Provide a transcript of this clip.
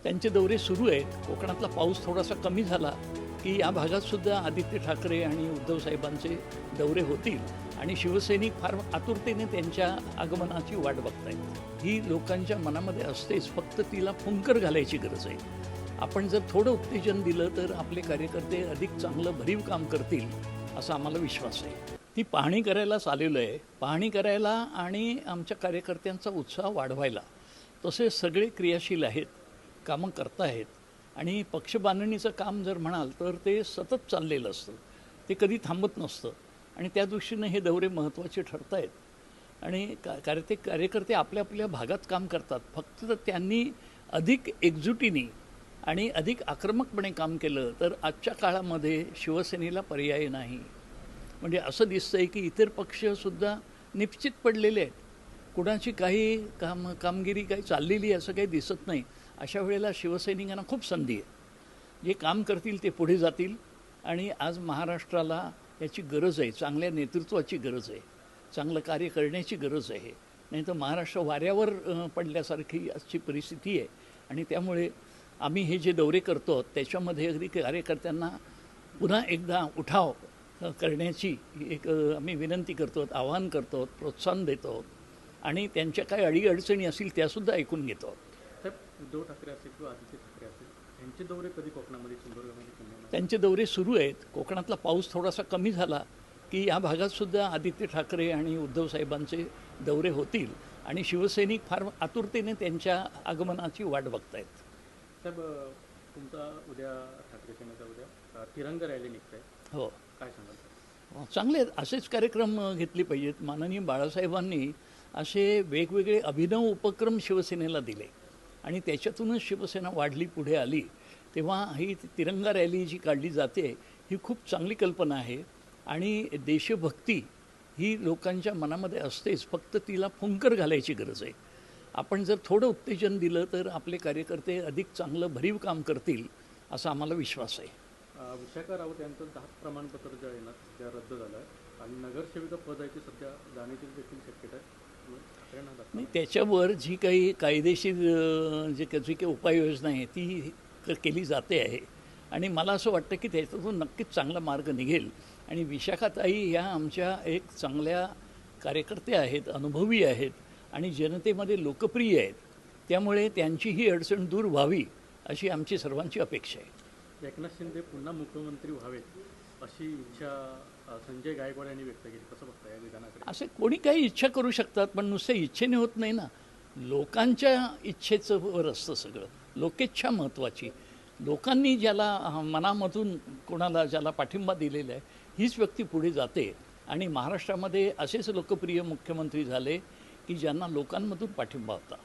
त्यांचे दौरे सुरू आहेत. कोकणातला पाऊस थोडासा कमी झाला की या भागातसुद्धा आदित्य ठाकरे आणि उद्धव साहेबांचे दौरे होतील आणि शिवसैनिक फार आतुरतेने त्यांच्या आगमनाची वाट बघतायत. ही लोकांच्या मनामध्ये असतेच, फक्त तिला फुंकर घालायची गरज आहे. आपण जर थोडं उत्तेजन दिलं तर आपले कार्यकर्ते अधिक चांगलं भरीव काम करतील असा आम्हाला विश्वास आहे. ती पाहणी करायलाच आलेलो आहे. पाहणी करायला आणि आमच्या कार्यकर्त्यांचा उत्साह वाढवायला. तसे सगळे क्रियाशील आहेत, कामं करताहेत आणि पक्षबांधणीचं काम जर म्हणाल तर ते सतत चाललेलं असतं, ते कधी थांबत नसतं आणि त्या दृष्टीनं हे दौरे महत्त्वाचे ठरत आहेत आणि कार्यकर्ते आपल्या आपल्या भागात काम करतात. फक्त त्यांनी अधिक एकजुटीने आणि अधिक आक्रमकपणे काम केलं तर आजच्या काळामध्ये शिवसेनेला पर्याय नाही. म्हणजे असं दिसतं आहे की इतर पक्षसुद्धा निश्चित पडलेले आहेत. कुणाची काही कामगिरी काही चाललेली असं काही दिसत नाही. अशा वेळेला शिवसैनिकांना खूप संधी आहे. जे काम करतील ते पुढे जातील आणि आज महाराष्ट्राला याची गरज आहे. चांगल्या नेतृत्वाची गरज आहे, चांगलं कार्य करण्याची गरज आहे. नाही तर महाराष्ट्र वाऱ्यावर पडल्यासारखी आजची परिस्थिती आहे आणि त्यामुळे आम्ही हे जे दौरे करतो त्याच्यामध्ये अगदी कार्यकर्त्यांना पुन्हा एकदा उठाव करण्याची एक आम्ही विनंती करतो, आवाहन करतो, प्रोत्साहन देतो आणि त्यांच्या काही अडीअडचणी असतील त्यासुद्धा ऐकून घेतो. साहेब, उद्धव ठाकरे असेल किंवा आदित्य ठाकरे असेल यांचे दौरे कधी कोकणामध्ये सिंधुदुर्गामध्ये? त्यांचे दौरे सुरू आहेत. कोकणातला पाऊस थोडासा कमी झाला की या भागातसुद्धा आदित्य ठाकरे आणि उद्धव साहेबांचे दौरे होतील आणि शिवसैनिक फार आतुरतेने त्यांच्या आगमनाची वाट बघतायत. साहेब, तुमचा उद्या ठाकरे सेनेचा उद्या तिरंगा रॅली निघत आहे. हो, काय सांगाल? चांगले असेच कार्यक्रम घेतले पाहिजेत. माननीय बाळासाहेबांनी असे वेगवेगळे अभिनव उपक्रम शिवसेनेला दिले आणि त्याच्यातूनच शिवसेना वाढली, पुढे आली. तेव्हा ही तिरंगा रॅली जी काढली जाते ही खूप चांगली कल्पना आहे आणि देशभक्ती ही लोकांच्या मनामध्ये असतेच, फक्त तिला फुंकर घालायची गरज आहे. आपण जर थोडं उत्तेजन दिलं तर आपले कार्यकर्ते अधिक चांगलं भरीव काम करतील असा आम्हाला विश्वास आहे. विशाखा राऊत यांचं 10 प्रमाणपत्र जे आहे ना त्या रद्द झालं आहे आणि नगरसेविका पदाची सध्या जाण्याची देखील शक्यता आहे. नाही, त्याच्यावर जी काही कायदेशीर जी काही उपाययोजना आहे ती केली जाते आहे आणि मला असं वाटतं की त्याच्यातून नक्कीच चांगला मार्ग निघेल आणि विशाखाताई ह्या आमच्या एक चांगल्या कार्यकर्त्या आहेत, अनुभवी आहेत आणि जनतेमध्ये लोकप्रिय आहेत. त्यामुळे त्यांची ही अडचण दूर व्हावी अशी आमची सर्वांची अपेक्षा आहे. एकनाथ शिंदे पुन्हा मुख्यमंत्री व्हावेत अशी इच्छा संजय गायकवाड यांनी व्यक्त केली. कसं बघता या विधानाकडे? असे कोणी काही इच्छा करू शकतात, पण नुसत्या इच्छेने होत नाही ना. लोकांच्या इच्छेचं वर असतं सगळं. लोकेच्छा महत्त्वाची. लोकांनी ज्याला मनामधून कोणाला ज्याला पाठिंबा दिलेला आहे हीच व्यक्ती पुढे जाते आणि महाराष्ट्रामध्ये असेच लोकप्रिय मुख्यमंत्री झाले की ज्यांना लोकांमधून पाठिंबा होता.